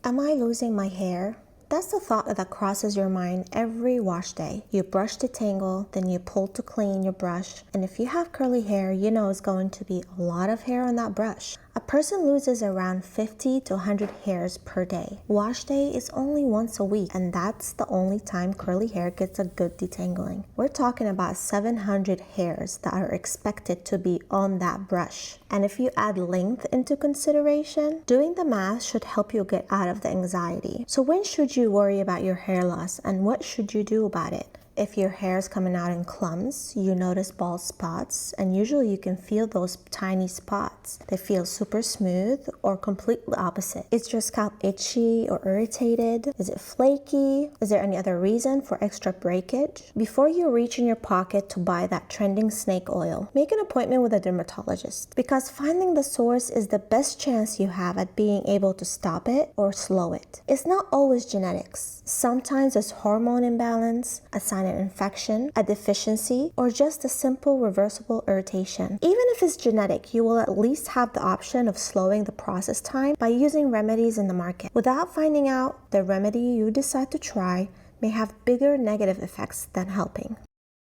Am I losing my hair? That's the thought that crosses your mind every wash day. You brush to tangle, then you pull to clean your brush, and if you have curly hair, you know it's going to be a lot of hair on that brush. A person loses around 50 to 100 hairs per day. Wash day is only once a week, and that's the only time curly hair gets a good detangling. We're talking about 700 hairs that are expected to be on that brush. And if you add length into consideration, doing the math should help you get out of the anxiety. So when should you worry about your hair loss, and what should you do about it? If your hair is coming out in clumps, you notice bald spots, and usually you can feel those tiny spots. They feel super smooth or completely opposite. Is your scalp itchy or irritated? Is it flaky? Is there any other reason for extra breakage? Before you reach in your pocket to buy that trending snake oil, make an appointment with a dermatologist, because finding the source is the best chance you have at being able to stop it or slow it. It's not always genetics. Sometimes it's hormone imbalance, a sign of infection, a deficiency, or just a simple reversible irritation. Even if it's genetic, you will at least have the option of slowing the process time by using remedies in the market. Without finding out, the remedy you decide to try may have bigger negative effects than helping.